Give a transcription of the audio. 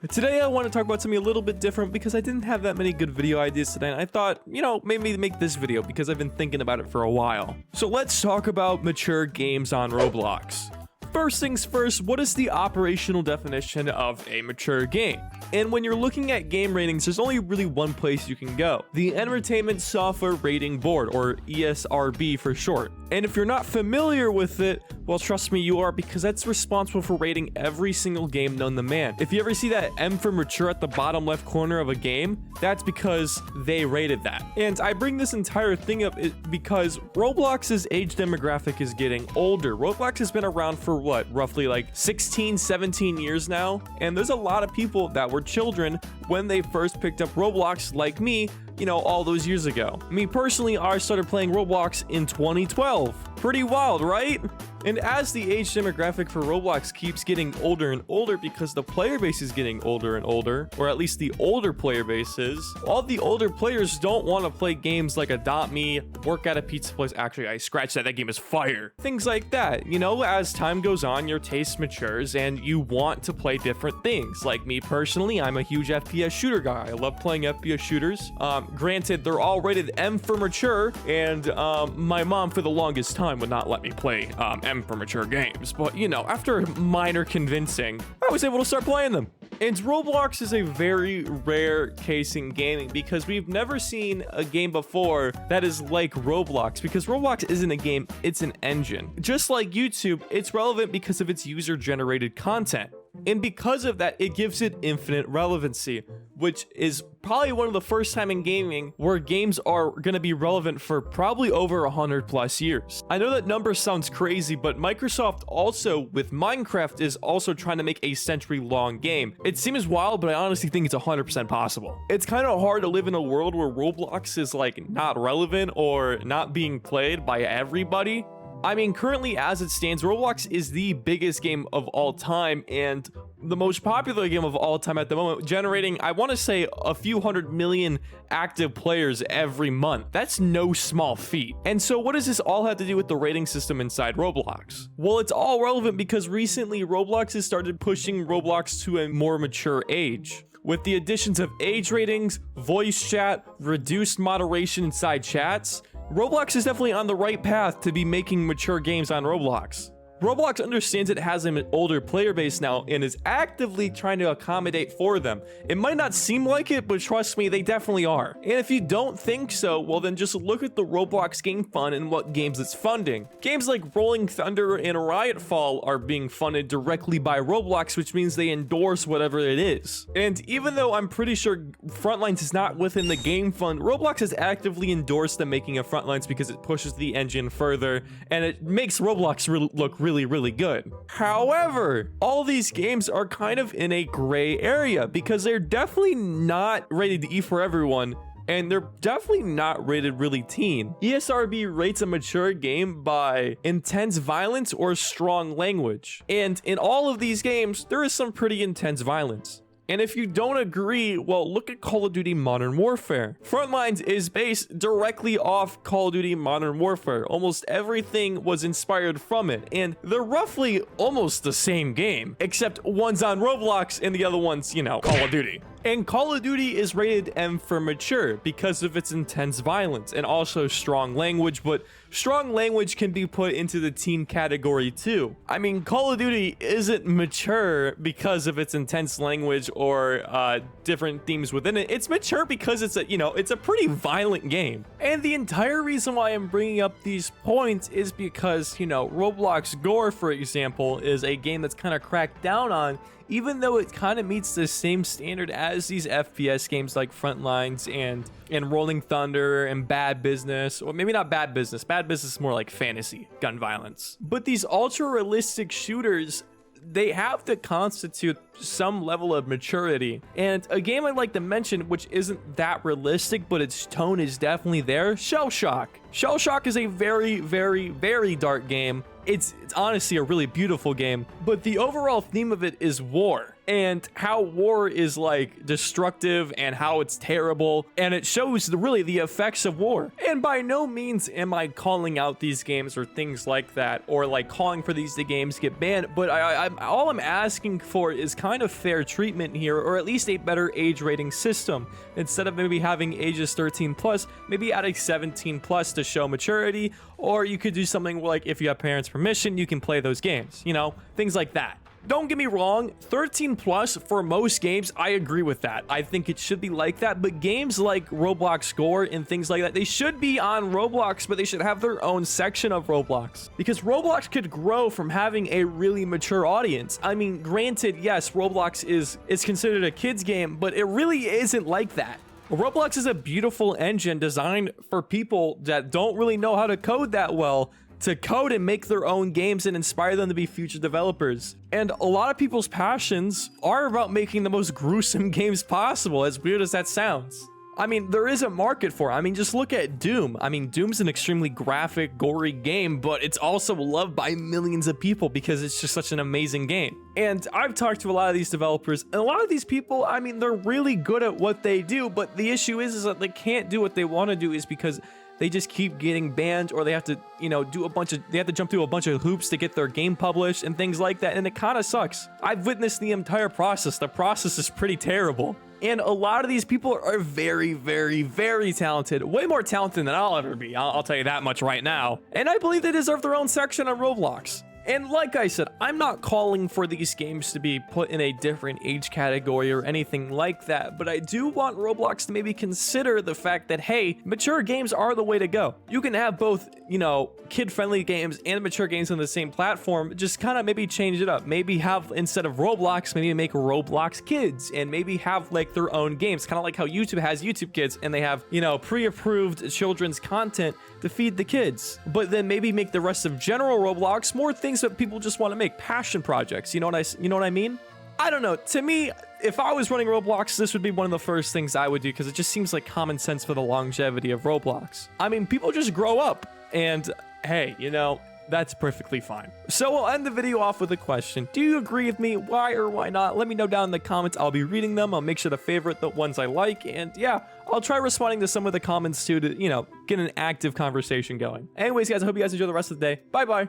Today I want to talk about something a little bit different because I didn't have that many good video ideas today, and I thought, maybe make this video because I've been thinking about it for a while. So let's talk about mature games on Roblox. First things first, what is the operational definition of a mature game? And when you're looking at game ratings, there's only really one place you can go: the Entertainment Software Rating Board, or ESRB for short. And if you're not familiar with it, well, trust me, you are, because that's responsible for rating every single game known to man. If you ever see that M for mature at the bottom left corner of a game, that's because they rated that. And I bring this entire thing up because Roblox's age demographic is getting older. Roblox has been around for roughly like 16, 17 years now. And there's a lot of people that were children when they first picked up Roblox, like me, all those years ago. Me personally, I started playing Roblox in 2012. Pretty wild, right? And as the age demographic for Roblox keeps getting older and older because the player base is getting older and older, or at least the older player bases, all the older players don't want to play games like Adopt Me, Work at a Pizza Place. Actually, I scratched that game is fire. Things like that. As time goes on, your taste matures and you want to play different things. Like me personally, I'm a huge FPS shooter guy. I love playing FPS shooters. Granted, they're all rated M for mature, and my mom for the longest time would not let me play M for mature games, but after minor convincing, I was able to start playing them. And Roblox is a very rare case in gaming because we've never seen a game before that is like Roblox, because Roblox isn't a game, it's an engine. Just like YouTube, it's relevant because of its user-generated content. And because of that, it gives it infinite relevancy, which is probably one of the first time in gaming where games are going to be relevant for probably over 100 plus years. I know that number sounds crazy, but Microsoft also, with Minecraft, is also trying to make a century-long game. It seems wild, but I honestly think it's 100% possible. It's kind of hard to live in a world where Roblox is not relevant or not being played by everybody. I mean, currently as it stands, Roblox is the biggest game of all time and the most popular game of all time at the moment, generating, I want to say, a few 100 million active players every month. That's no small feat. And so what does this all have to do with the rating system inside Roblox? Well, it's all relevant because recently Roblox has started pushing Roblox to a more mature age. With the additions of age ratings, voice chat, reduced moderation inside chats, Roblox is definitely on the right path to be making mature games on Roblox. Roblox understands it has an older player base now and is actively trying to accommodate for them. It might not seem like it, but trust me, they definitely are. And if you don't think so, well then just look at the Roblox Game Fund and what games it's funding. Games like Rolling Thunder and Riotfall are being funded directly by Roblox, which means they endorse whatever it is. And even though I'm pretty sure Frontlines is not within the Game Fund, Roblox has actively endorsed the making of Frontlines because it pushes the engine further and it makes Roblox look really good. However, all these games are kind of in a gray area because they're definitely not rated E for everyone, and they're definitely not rated really teen. ESRB rates a mature game by intense violence or strong language. And in all of these games, there is some pretty intense violence. And if you don't agree, well, look at Call of Duty Modern Warfare. Frontlines is based directly off Call of Duty Modern Warfare. Almost everything was inspired from it, and they're roughly almost the same game, except one's on Roblox and the other one's, Call of Duty. And Call of Duty is rated M for mature because of its intense violence and also strong language, but strong language can be put into the teen category too. I mean, Call of Duty isn't mature because of its intense language or different themes within it. It's mature because it's a pretty violent game. And the entire reason why I'm bringing up these points is because, Roblox Gore, for example, is a game that's kind of cracked down on, even though it kind of meets the same standard as these FPS games like Frontlines and Rolling Thunder and Bad Business, or maybe not Bad Business. Bad Business is more like fantasy gun violence. But these ultra-realistic shooters, they have to constitute some level of maturity. And a game I'd like to mention, which isn't that realistic, but its tone is definitely there, Shell Shock. Shell Shock is a very dark game. It's honestly a really beautiful game, but the overall theme of it is war. and how war is like destructive and how it's terrible, and it shows really the effects of war. And by no means am I calling out these games or things like that, or like calling for these games to get banned, but all I'm asking for is kind of fair treatment here, or at least a better age rating system. Instead of maybe having ages 13 plus, maybe adding 17 plus to show maturity, or you could do something like if you have parents' permission, you can play those games, you know, things like that. Don't get me wrong, 13 plus for most games, I agree with that. I think it should be like that, but games like Roblox Gore and things like that, they should be on Roblox, but they should have their own section of Roblox, because Roblox could grow from having a really mature audience. I mean, granted, yes, Roblox is considered a kid's game, but it really isn't like that. Roblox is a beautiful engine designed for people that don't really know how to code that well, to code and make their own games and inspire them to be future developers. And a lot of people's passions are about making the most gruesome games possible, as weird as that sounds. I mean, there is a market for it. I mean, just look at Doom. I mean, Doom's an extremely graphic, gory game, but it's also loved by millions of people because it's just such an amazing game. And I've talked to a lot of these developers, and a lot of these people, I mean, they're really good at what they do, but the issue is that they can't do what they want to do is because they just keep getting banned, or they have to, you know, they have to jump through a bunch of hoops to get their game published and things like that, and it kind of sucks. I've witnessed the entire process. The process is pretty terrible. And a lot of these people are very, very, very talented. Way more talented than I'll ever be. I'll tell you that much right now. And I believe they deserve their own section on Roblox. And like I said, I'm not calling for these games to be put in a different age category or anything like that, but I do want Roblox to maybe consider the fact that, hey, mature games are the way to go. You can have both, you know, kid-friendly games and mature games on the same platform, just kind of maybe change it up. Maybe have, instead of Roblox, maybe make Roblox Kids, and maybe have like their own games, kind of like how YouTube has YouTube Kids, and they have, you know, pre-approved children's content to feed the kids. But then maybe make the rest of general Roblox more things that people just want to make, passion projects. You know what I mean? I don't know. To me, if I was running Roblox, this would be one of the first things I would do, because it just seems like common sense for the longevity of Roblox. I mean, people just grow up, and hey, you know, that's perfectly fine. So we'll end the video off with a question. Do you agree with me? Why or why not? Let me know down in the comments. I'll be reading them. I'll make sure to favorite the ones I like. And yeah, I'll try responding to some of the comments too to, you know, get an active conversation going. Anyways, guys, I hope you guys enjoy the rest of the day. Bye-bye.